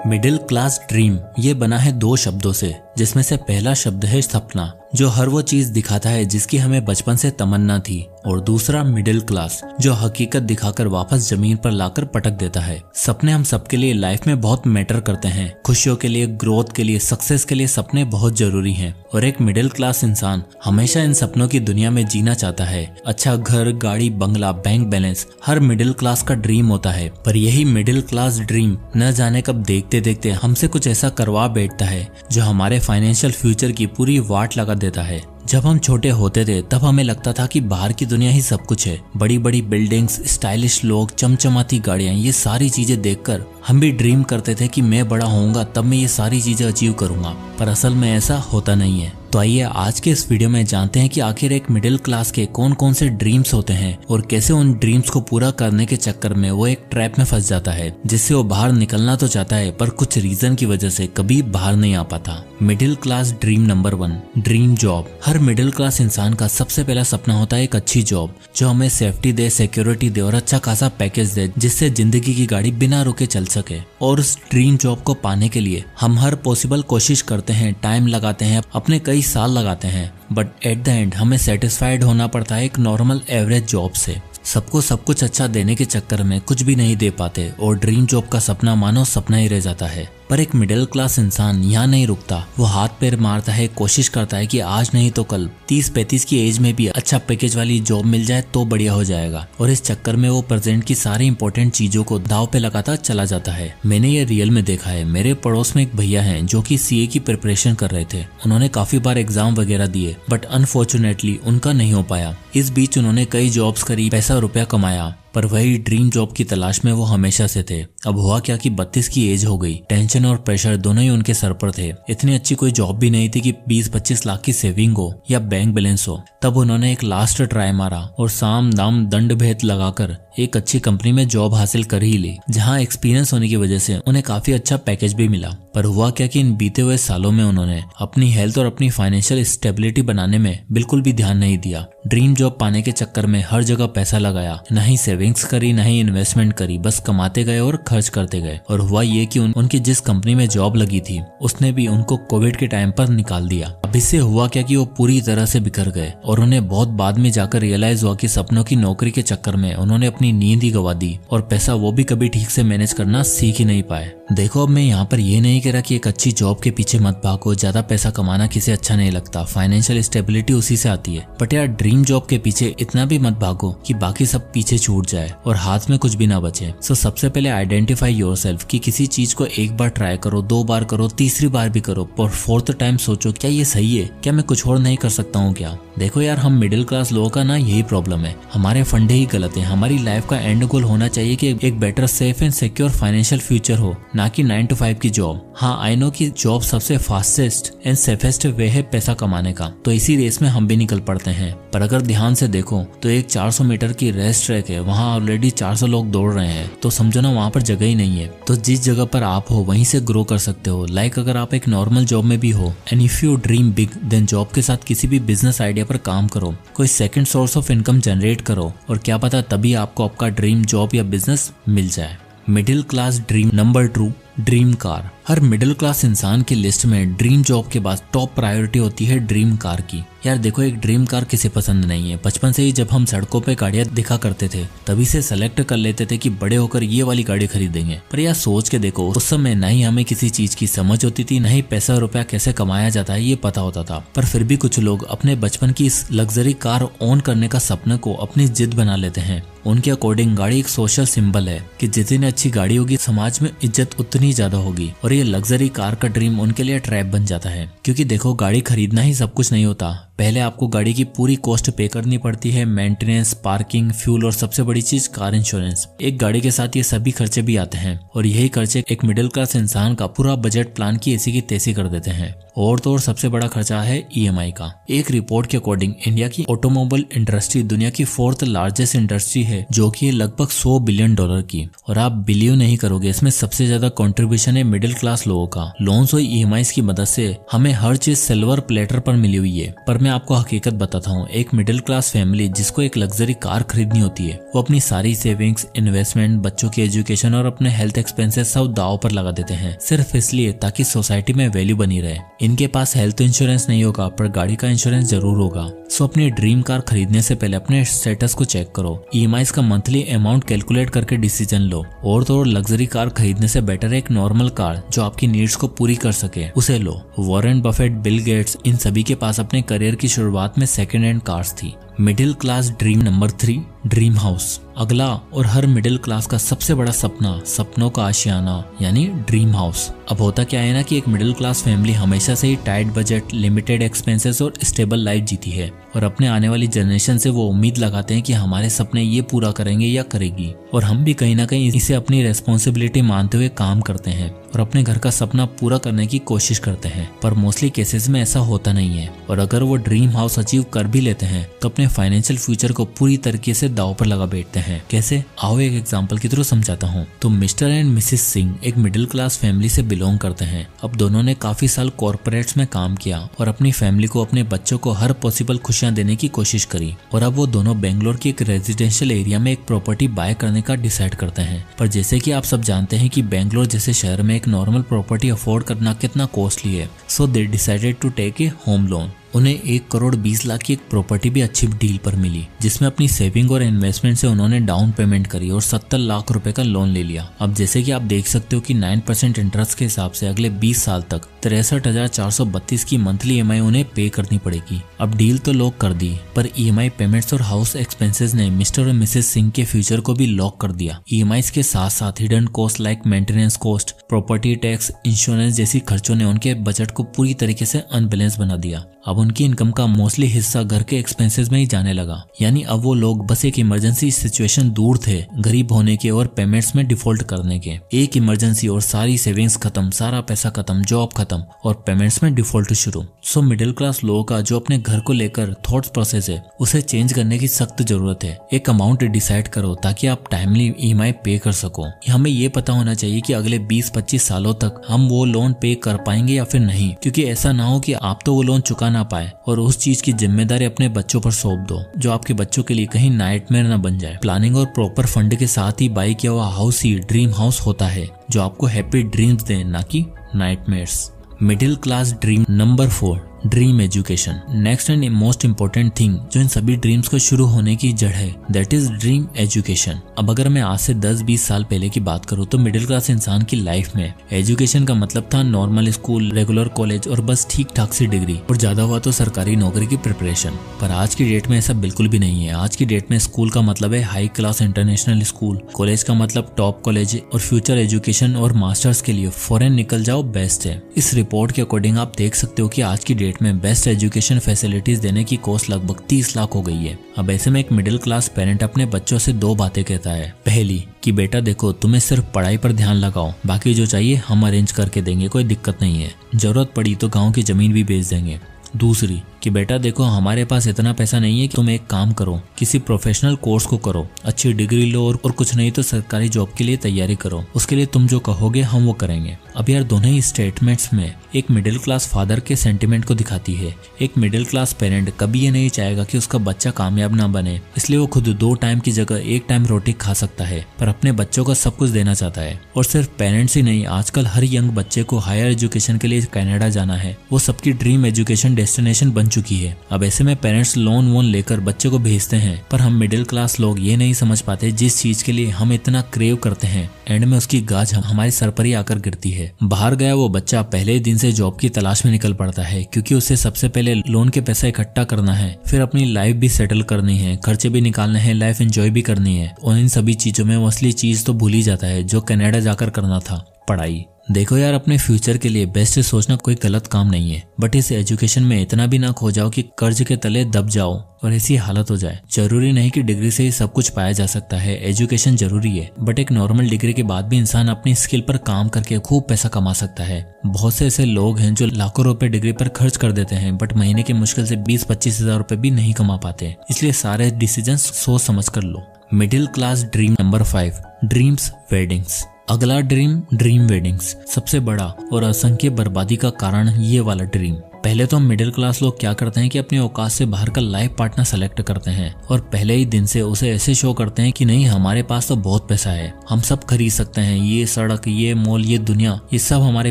Middle class dream ये बना है दो शब्दों से, जिसमें से पहला शब्द है सपना, जो हर वो चीज दिखाता है जिसकी हमें बचपन से तमन्ना थी, और दूसरा मिडिल क्लास, जो हकीकत दिखाकर वापस जमीन पर लाकर पटक देता है। सपने हम सबके लिए लाइफ में बहुत मैटर करते हैं। खुशियों के लिए, ग्रोथ के लिए, सक्सेस के लिए सपने बहुत जरूरी हैं, और एक मिडिल क्लास इंसान हमेशा इन सपनों की दुनिया में जीना चाहता है। अच्छा घर, गाड़ी, बंगला, बैंक बैलेंस हर मिडिल क्लास का ड्रीम होता है, पर यही मिडिल क्लास ड्रीम न जाने कब देखते देखते हमसे कुछ ऐसा करवा बैठता है जो हमारे फाइनेंशियल फ्यूचर की पूरी वाट लगा देता है। जब हम छोटे होते थे तब हमें लगता था कि बाहर की दुनिया ही सब कुछ है। बड़ी बड़ी बिल्डिंग्स, स्टाइलिश लोग, चमचमाती गाड़ियां, ये सारी चीजें देखकर हम भी ड्रीम करते थे कि मैं बड़ा होऊंगा तब मैं ये सारी चीजें अचीव करूंगा, पर असल में ऐसा होता नहीं है। तो आइए आज के इस वीडियो में जानते हैं कि आखिर एक मिडिल क्लास के कौन कौन से ड्रीम्स होते हैं और कैसे उन ड्रीम्स को पूरा करने के चक्कर में वो एक ट्रैप में फंस जाता है, जिससे वो बाहर निकलना तो चाहता है पर कुछ रीजन की वजह से कभी बाहर नहीं आ पाता। Middle class dream number 1, dream job. हर मिडिल क्लास इंसान का सबसे पहला सपना होता है एक अच्छी जॉब, जो हमें सेफ्टी दे, सिक्योरिटी दे और अच्छा खासा पैकेज दे, जिससे जिंदगी की गाड़ी बिना रुके चल सके। और उस ड्रीम जॉब को पाने के लिए हम हर पॉसिबल कोशिश करते हैं, टाइम लगाते हैं, अपने कई साल लगाते हैं, बट एट द एंड हमें सेटिस्फाइड होना पड़ता है एक नॉर्मल एवरेज जॉब से। सबको सब कुछ अच्छा देने के चक्कर में कुछ भी नहीं दे पाते और ड्रीम जॉब का सपना मानो सपना ही रह जाता है। पर एक मिडिल क्लास इंसान यहाँ नहीं रुकता, वो हाथ पैर मारता है, कोशिश करता है कि आज नहीं तो कल 30-35 की एज में भी अच्छा पैकेज वाली जॉब मिल जाए तो बढ़िया हो जाएगा, और इस चक्कर में वो प्रेजेंट की सारी इंपॉर्टेंट चीजों को दाव पे लगाता चला जाता है। मैंने ये रियल में देखा है। मेरे पड़ोस में एक भैया हैं जो कि सीए की प्रिपरेशन कर रहे थे। उन्होंने काफी बार एग्जाम वगैरह दिए, बट अनफॉर्चुनेटली उनका नहीं हो पाया। इस बीच उन्होंने कई जॉब्स करी, पैसा रुपया कमाया, पर वही ड्रीम जॉब की तलाश में वो हमेशा से थे। अब हुआ क्या कि 32 की एज हो गई, टेंशन और प्रेशर दोनों ही उनके सर पर थे। इतनी अच्छी कोई जॉब भी नहीं थी कि 20-25 लाख की सेविंग हो या बैंक बैलेंस हो। तब उन्होंने एक लास्ट ट्राई मारा और साम दाम दंड भेद लगाकर एक अच्छी कंपनी में जॉब हासिल कर ही ली, जहां एक्सपीरियंस होने की वजह से उन्हें काफी अच्छा पैकेज भी मिला। पर हुआ क्या कि इन बीते हुए सालों में उन्होंने अपनी हेल्थ और अपनी फाइनेंशियल स्टेबिलिटी बनाने में बिल्कुल भी ध्यान नहीं दिया। ड्रीम जॉब पाने के चक्कर में हर जगह पैसा लगाया, न ही सेविंग्स करी, न ही इन्वेस्टमेंट करी, बस कमाते गए और खर्च करते गए। और हुआ ये कि उनकी जिस कंपनी में जॉब लगी थी उसने भी उनको कोविड के टाइम पर निकाल दिया। अब इससे हुआ क्या कि वो पूरी तरह से बिखर गए और उन्हें बहुत बाद में जाकर रियलाइज हुआ कि सपनों की नौकरी के चक्कर में उन्होंने अपनी नींद ही गवा दी और पैसा वो भी कभी ठीक से मैनेज करना सीख ही नहीं पाए। देखो, अब मैं यहाँ पर ये नहीं कह रहा कि एक अच्छी जॉब के पीछे मत भागो, ज्यादा पैसा कमाना किसे अच्छा नहीं लगता, फाइनेंशियल स्टेबिलिटी उसी से आती है। बट यार ड्रीम जॉब के पीछे इतना भी मत भागो कि बाकी सब पीछे छूट जाए और हाथ में कुछ भी ना बचे। सो सबसे पहले आइडेंटिफाई योरसेल्फ कि किसी चीज को एक बार ट्राई करो, 2 बार करो, तीसरी बार भी करो, और 4th टाइम सोचो क्या ये सही है, क्या मैं कुछ और नहीं कर सकता हूँ क्या। देखो यार, हम मिडिल क्लास लोगों का ना यही प्रॉब्लम है, हमारे फंडे ही गलत है। हमारी लाइफ का एंड गोल होना चाहिए कि एक better, safe and secure financial future हो, ना कि 9 to 5 की जॉब। हाँ, आई नो कि जॉब सबसे फास्टेस्ट एंड सेफेस्ट वे है पैसा कमाने का, तो इसी रेस में हम भी निकल पड़ते हैं। पर अगर ध्यान से देखो तो एक 400 मीटर की रेस ट्रैक है, वहाँ ऑलरेडी 400 लोग दौड़ रहे हैं, तो समझो ना वहाँ पर जगह ही नहीं है। तो जिस जगह पर आप हो वहीं से ग्रो कर सकते हो। लाइक अगर आप एक नॉर्मल जॉब में भी हो, and if you dream big, then job के साथ किसी भी बिजनेस आइडिया पर काम करो, कोई second source of income generate करो, और क्या पता तभी आपको आपका ड्रीम जॉब या बिजनेस मिल जाए। Middle class dream number 2, dream car. हर मिडिल क्लास इंसान की लिस्ट में ड्रीम जॉब के बाद टॉप प्रायोरिटी होती है ड्रीम कार की। यार देखो, एक ड्रीम कार किसे पसंद नहीं है। बचपन से ही जब हम सड़कों पे गाड़ियां दिखा करते थे तभी से सेलेक्ट कर लेते थे कि बड़े होकर ये वाली गाड़ी खरीदेंगे। पर यार सोच के देखो, उस समय न ही हमें किसी चीज की समझ होती थी, न ही पैसा रुपया कैसे कमाया जाता है ये पता होता था। पर फिर भी कुछ लोग अपने बचपन की इस लग्जरी कार ओन करने का सपने को अपनी जिद बना लेते हैं। उनके अकॉर्डिंग गाड़ी एक सोशल सिंबल है कि जितनी अच्छी गाड़ी होगी समाज में इज्जत उतनी ज्यादा होगी, और ये लग्जरी कार का ड्रीम उनके लिए ट्रैप बन जाता है। क्योंकि देखो, गाड़ी खरीदना ही सब कुछ नहीं होता। पहले आपको गाड़ी की पूरी कॉस्ट पे करनी पड़ती है, मेंटेनेंस, पार्किंग, फ्यूल और सबसे बड़ी चीज कार इंश्योरेंस। एक गाड़ी के साथ ये सभी खर्चे भी आते हैं, और यही खर्चे एक मिडिल क्लास इंसान का पूरा बजट प्लान की ऐसी की तैसी कर देते हैं। और तो और सबसे बड़ा खर्चा है EMI का। एक रिपोर्ट के अकॉर्डिंग इंडिया की ऑटोमोबाइल इंडस्ट्री दुनिया की 4th लार्जेस्ट इंडस्ट्री है, जो कि लगभग $100 बिलियन की। और आप बिलीव नहीं करोगे, इसमें सबसे ज्यादा कंट्रीब्यूशन है मिडिल क्लास लोगों का। लोन्स और EMIs की मदद से हमें हर चीज सिल्वर प्लेटर पर मिली हुई है। पर मैं आपको हकीकत बताता हूँ, एक मिडिल क्लास फैमिली जिसको एक लग्जरी कार खरीदनी होती है, वो अपनी सारी सेविंग्स, इन्वेस्टमेंट, बच्चों की एजुकेशन और अपने हेल्थ एक्सपेंसेस सब दांव पर लगा देते हैं, सिर्फ इसलिए ताकि सोसाइटी में वैल्यू बनी रहे। इनके पास हेल्थ इंश्योरेंस नहीं होगा पर गाड़ी का इंश्योरेंस जरूर होगा। सो अपनी ड्रीम कार खरीदने से पहले अपने स्टेटस को चेक करो, EMIs का मंथली अमाउंट कैलकुलेट करके डिसीजन लो। और तो और लग्जरी कार खरीदने से बेटर एक नॉर्मल कार जो आपकी नीड्स को पूरी कर सके, उसे लो। वॉरेन बफेट, बिल गेट्स, इन सभी के पास अपने करियर की शुरुआत में सेकेंड हैंड कार्स थी। Middle class dream number 3, dream house. अगला और हर मिडिल क्लास का सबसे बड़ा सपना, सपनों का आशियाना यानी ड्रीम हाउस। अब होता क्या है ना कि एक मिडिल क्लास फैमिली हमेशा से ही टाइट बजट, लिमिटेड एक्सपेंसेस और स्टेबल लाइफ जीती है, और अपने आने वाली जनरेशन से वो उम्मीद लगाते हैं कि हमारे सपने ये पूरा करेंगे या करेगी। और हम भी कहीं ना कहीं इसे अपनी रेस्पॉन्सिबिलिटी मानते हुए काम करते हैं और अपने घर का सपना पूरा करने की कोशिश करते हैं। पर मोस्टली केसेस में ऐसा होता नहीं है, और अगर वो ड्रीम हाउस अचीव कर भी लेते हैं तो अपने फाइनेंशियल फ्यूचर को पूरी तरीके से दांव पर लगा बैठते हैं। कैसे? आओ एक एग्जांपल की थ्रू समझाता हूँ। तो मिस्टर एंड मिसेस सिंह एक मिडिल क्लास फैमिली से बिलोंग करते हैं। अब दोनों ने काफी साल कॉर्पोरेट्स में काम किया और अपनी फैमिली को, अपने बच्चों को हर पॉसिबल खुशियां देने की कोशिश करी। और अब वो दोनों बेंगलोर के एक रेजिडेंशियल एरिया में एक प्रॉपर्टी बाय करने का डिसाइड करते हैं। पर जैसे कि आप सब जानते हैं कि बेंगलोर जैसे शहर में एक नॉर्मल प्रॉपर्टी अफोर्ड करना कितना कॉस्टली है। So they decided to take a home loan. उन्हें 1,20,00,000 की एक प्रॉपर्टी भी अच्छी डील पर मिली, जिसमें अपनी सेविंग और इन्वेस्टमेंट से उन्होंने डाउन पेमेंट करी और 70 लाख रुपए का लोन ले लिया। अब जैसे कि आप देख सकते हो कि 9% इंटरेस्ट के हिसाब से अगले 20 साल तक 63,432 की मंथली EMI उन्हें पे करनी पड़ेगी। अब डील तो लॉक कर दी, पर EMI पेमेंट्स और हाउस एक्सपेंसेस ने मिस्टर और मिसेस सिंह के फ्यूचर को भी लॉक कर दिया। EMIs के साथ साथ hidden cost like maintenance cost, property tax, insurance जैसी खर्चों ने उनके बजट को पूरी तरीके से अनबैलेंस बना दिया। अब उनकी इनकम का मोस्टली हिस्सा घर के एक्सपेंसेस में ही जाने लगा। यानी अब वो लोग बस एक इमरजेंसी सिचुएशन दूर थे गरीब होने के और पेमेंट्स में डिफॉल्ट करने के। एक इमरजेंसी और सारी सेविंग्स खत्म, सारा पैसा खत्म, जॉब खत्म और पेमेंट्स में डिफॉल्ट शुरू। सो मिडिल क्लास लोगों का जो अपने घर को लेकर थॉट प्रोसेस है, उसे चेंज करने की सख्त जरूरत है। एक अमाउंट डिसाइड करो ताकि आप टाइमली EMI पे कर सको। हमें ये पता होना चाहिए कि अगले 20-25 सालों तक हम वो लोन पे कर पाएंगे या फिर नहीं, क्योंकि ऐसा ना हो कि आप तो वो लोन चुका ना पाए और उस चीज की जिम्मेदारी अपने बच्चों पर सौंप दो, जो आपके बच्चों के लिए कहीं नाइटमेयर ना बन जाए। प्लानिंग और प्रॉपर फंड के साथ ही बाई किया हुआ हाउस ही ड्रीम हाउस होता है, जो आपको हैप्पी ड्रीम्स दे, ना कि nightmares. Middle class dream number 4, dream education. Next and most important thing जो इन सभी ड्रीम्स को शुरू होने की जड़ है, दैट इज ड्रीम एजुकेशन। अब अगर मैं आज से 10-20 साल पहले की बात करूँ तो मिडिल क्लास इंसान की लाइफ में एजुकेशन का मतलब था नॉर्मल स्कूल, रेगुलर कॉलेज और बस ठीक ठाक सी डिग्री, और ज्यादा हुआ तो सरकारी नौकरी की प्रिपरेशन। पर आज की डेट में ऐसा बिल्कुल भी नहीं है। आज की डेट में स्कूल का मतलब है high class international school, college का मतलब टॉप कॉलेज, और फ्यूचर एजुकेशन और मास्टर्स के लिए फॉरेन निकल जाओ बेस्ट है। इस रिपोर्ट के अकॉर्डिंग आप देख सकते हो कि आज की डेट में बेस्ट एजुकेशन फैसिलिटीज देने की कॉस्ट लगभग 30 लाख हो गई है। अब ऐसे में एक मिडिल क्लास पेरेंट अपने बच्चों से 2 बातें कहता है। पहली कि बेटा देखो, तुम्हें सिर्फ पढ़ाई पर ध्यान लगाओ, बाकी जो चाहिए हम अरेंज करके देंगे, कोई दिक्कत नहीं है, जरूरत पड़ी तो गाँव की जमीन भी बेच देंगे। दूसरी कि बेटा देखो, हमारे पास इतना पैसा नहीं है कि तुम एक काम करो, किसी प्रोफेशनल कोर्स को करो, अच्छी डिग्री लो और कुछ नहीं तो सरकारी जॉब के लिए तैयारी करो, उसके लिए तुम जो कहोगे हम वो करेंगे। अब यार दोनों ही स्टेटमेंट्स में एक मिडिल क्लास फादर के सेंटिमेंट को दिखाती है। एक मिडिल क्लास पेरेंट कभी ये नहीं चाहेगा कि उसका बच्चा कामयाब ना बने, इसलिए वो खुद 2 टाइम की जगह 1 टाइम रोटी खा सकता है, पर अपने बच्चों को सब कुछ देना चाहता है। और सिर्फ पेरेंट्स ही नहीं, आजकल हर यंग बच्चे को हायर एजुकेशन के लिए कनाडा जाना है, वो सबकी ड्रीम एजुकेशन डेस्टिनेशन बन चुकी है। अब ऐसे में पेरेंट्स लोन वोन लेकर बच्चे को भेजते हैं, पर हम मिडिल क्लास लोग ये नहीं समझ पाते जिस चीज के लिए हम इतना क्रेव करते हैं, एंड में उसकी गाज हमारी सर पर ही आकर गिरती है। बाहर गया वो बच्चा पहले ही दिन से जॉब की तलाश में निकल पड़ता है, क्योंकि उसे सबसे पहले लोन के पैसा इकट्ठा करना है, फिर अपनी लाइफ भी सेटल करनी है, खर्चे भी निकालने हैं, लाइफ एंजॉय भी करनी है, और इन सभी चीजों में वो असली चीज तो भूल ही जाता है जो कनाडा जाकर करना था, पढ़ाई। देखो यार, अपने फ्यूचर के लिए बेस्ट सोचना कोई गलत काम नहीं है, बट इस एजुकेशन में इतना भी ना खो जाओ कि कर्ज के तले दब जाओ और ऐसी हालत हो जाए। जरूरी नहीं कि डिग्री से ही सब कुछ पाया जा सकता है। एजुकेशन जरूरी है, बट एक नॉर्मल डिग्री के बाद भी इंसान अपनी स्किल पर काम करके खूब पैसा कमा सकता है। बहुत से ऐसे लोग हैं जो लाखों रुपए डिग्री पर खर्च कर देते हैं, बट महीने की मुश्किल से 20-25 हजार रुपए भी नहीं कमा पाते। इसलिए सारे डिसीजन सोच समझ कर लो। Middle class dream number 5, dreams weddings. अगला ड्रीम वेडिंग्स। सबसे बड़ा और असंख्य बर्बादी का कारण ये वाला ड्रीम। पहले तो हम मिडिल क्लास लोग क्या करते हैं कि अपनी औकात से बाहर का लाइफ पार्टनर सेलेक्ट करते हैं और पहले ही दिन से उसे ऐसे शो करते हैं कि नहीं, हमारे पास तो बहुत पैसा है, हम सब खरीद सकते हैं, ये सड़क, ये मॉल, ये दुनिया, ये सब हमारे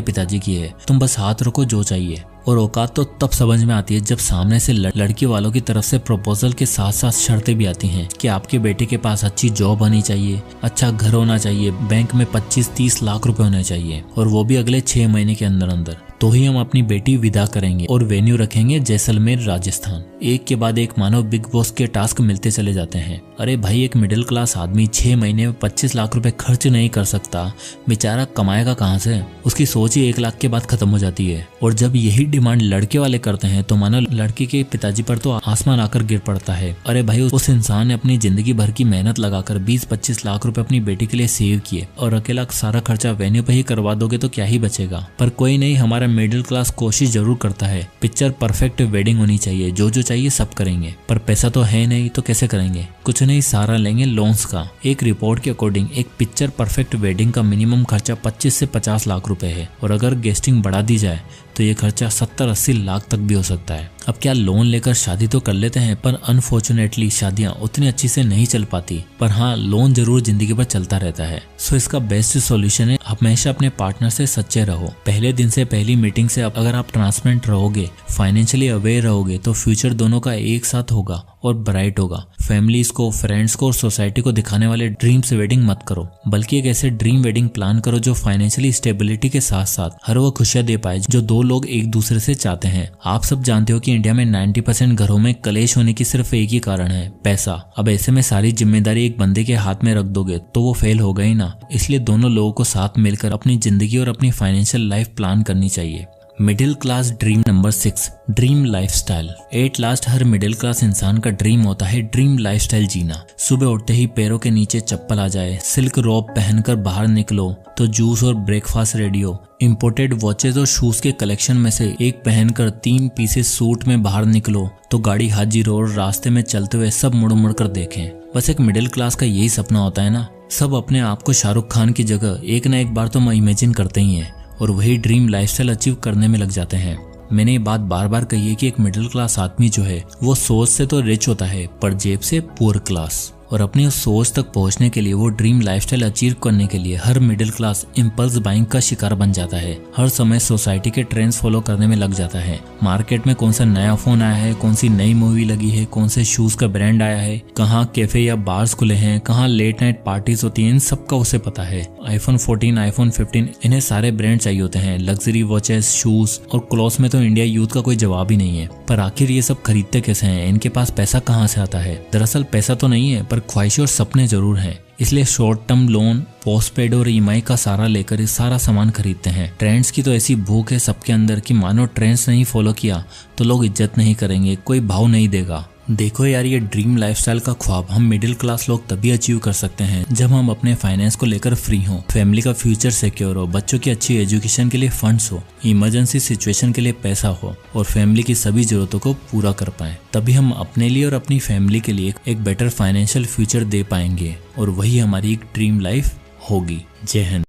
पिताजी की है, तुम बस हाथ रखो जो चाहिए। और औकात तो तब समझ में आती है जब सामने से लड़की वालों की तरफ से प्रपोजल के साथ साथ शर्तें भी आती हैं कि आपके बेटे के पास अच्छी जॉब होनी चाहिए, अच्छा घर होना चाहिए, बैंक में 25-30 लाख रुपए होने चाहिए और वो भी अगले 6 महीने के अंदर अंदर, तो ही हम अपनी बेटी विदा करेंगे और वेन्यू रखेंगे जैसलमेर राजस्थान। एक के बाद एक मानो बिग बॉस के टास्क मिलते चले जाते हैं। अरे भाई, एक मिडिल क्लास आदमी 6 महीने में 25 लाख रुपए खर्च नहीं कर सकता, बेचारा कमाएगा कहाँ से? उसकी सोच ही 1 लाख के बाद खत्म हो जाती है। और जब यही डिमांड लड़के वाले करते हैं तो मानो लड़की के पिताजी पर तो आसमान आकर गिर पड़ता है। अरे भाई, उस इंसान ने अपनी जिंदगी भर की मेहनत लगाकर 20-25 लाख रुपए अपनी बेटी के लिए सेव किए और अकेला सारा खर्चा वेन्यू पे ही करवा दोगे तो क्या ही बचेगा। पर कोई नहीं, हमारा मिडिल क्लास कोशिश जरूर करता है। पिक्चर परफेक्ट वेडिंग होनी चाहिए, जो जो चाहिए सब करेंगे, पर पैसा तो है नहीं तो कैसे करेंगे? कुछ नहीं, सहारा लेंगे लोन्स का। एक रिपोर्ट के अकॉर्डिंग एक पिक्चर परफेक्ट वेडिंग का मिनिमम खर्चा 25 से 50 लाख रुपए है और अगर गेस्टिंग बढ़ा दी जाए तो ये खर्चा 70-80 लाख तक भी हो सकता है। अब क्या लोन लेकर शादी तो कर लेते हैं, पर अनफॉर्चुनेटली शादियां उतनी अच्छी से नहीं चल पाती, पर हाँ, लोन जरूर जिंदगी भर चलता रहता है। सो इसका बेस्ट सॉल्यूशन है हमेशा अपने पार्टनर से सच्चे रहो। पहले दिन से, पहली मीटिंग से अगर आप ट्रांसपेरेंट रहोगे, फाइनेंशियली अवेयर रहोगे, तो फ्यूचर दोनों का एक साथ होगा और ब्राइट होगा। फैमिलीज को, फ्रेंड्स को और सोसाइटी को दिखाने वाले ड्रीम्स वेडिंग मत करो, बल्कि एक ऐसे ड्रीम वेडिंग प्लान करो जो फाइनेंशियली स्टेबिलिटी के साथ साथ हर वो खुशियां दे पाए जो दो लोग एक दूसरे से चाहते हैं। आप सब जानते हो कि इंडिया में 90% घरों में कलेश होने की सिर्फ एक ही कारण है, पैसा। अब ऐसे में सारी जिम्मेदारी एक बंदे के हाथ में रख दोगे तो वो फेल हो गई ना। इसलिए दोनों लोगों को साथ मिलकर अपनी जिंदगी और अपनी फाइनेंशियल लाइफ प्लान करनी चाहिए। Middle class dream number 6, dream lifestyle. At last her middle class इंसान का ड्रीम होता है ड्रीम लाइफस्टाइल जीना। सुबह उठते ही पैरों के नीचे चप्पल आ जाए, सिल्क रोब पहनकर बाहर निकलो तो जूस और ब्रेकफास्ट रेडी हो, इंपोर्टेड वॉचेज और शूज के कलेक्शन में से एक पहनकर 3 पीसेस सूट में बाहर निकलो तो गाड़ी हाजी रोड रास्ते में चलते हुए सब मुड़ मुड़ कर देखें। बस एक मिडिल क्लास का यही सपना होता है ना। सब अपने आप को शाहरुख खान की जगह एक न एक बार तो इमेजिन करते ही हैं और वही ड्रीम लाइफस्टाइल अचीव करने में लग जाते हैं। मैंने ये बात बार बार कही है कि एक मिडिल क्लास आदमी जो है वो सोच से तो रिच होता है पर जेब से पुअर क्लास। और अपनी उस सोच तक पहुंचने के लिए, वो ड्रीम लाइफस्टाइल अचीव करने के लिए हर मिडिल क्लास इम्पल्स बाइंग का शिकार बन जाता है। हर समय सोसाइटी के ट्रेंड्स फॉलो करने में लग जाता है। मार्केट में कौन सा नया फोन आया है, कौन सी नई मूवी लगी है, कौन से शूज का ब्रांड आया है, कहाँ कैफे या बार्स खुले हैं, कहाँ लेट नाइट पार्टीज होती हैं, इन सब का उसे पता है। iPhone 14, iPhone 15, इन्हें सारे ब्रांड चाहिए होते हैं। लग्जरी वॉचेस, शूज और क्लॉथ्स में तो इंडिया यूथ का कोई जवाब ही नहीं है। पर आखिर ये सब खरीदते कैसे हैं? इनके पास पैसा कहाँ से आता है? दरअसल पैसा तो नहीं है, पर ख्वाहिशें और सपने जरूर हैं। इसलिए शॉर्ट टर्म लोन, पोस्टपेड और EMI का सहारा लेकर सारा सामान खरीदते हैं। ट्रेंड्स की तो ऐसी भूख है सबके अंदर कि मानो ट्रेंड्स नहीं फॉलो किया तो लोग इज्जत नहीं करेंगे, कोई भाव नहीं देगा। देखो यार, ये ड्रीम लाइफस्टाइल का ख्वाब हम मिडिल क्लास लोग तभी अचीव कर सकते हैं जब हम अपने फाइनेंस को लेकर फ्री हों, फैमिली का फ्यूचर सिक्योर हो, बच्चों की अच्छी एजुकेशन के लिए फंड्स हो, इमरजेंसी सिचुएशन के लिए पैसा हो और फैमिली की सभी जरूरतों को पूरा कर पाएं। तभी हम अपने लिए और अपनी फैमिली के लिए एक बेटर फाइनेंशियल फ्यूचर दे पाएंगे और वही हमारी एक ड्रीम लाइफ होगी। जय हिंद।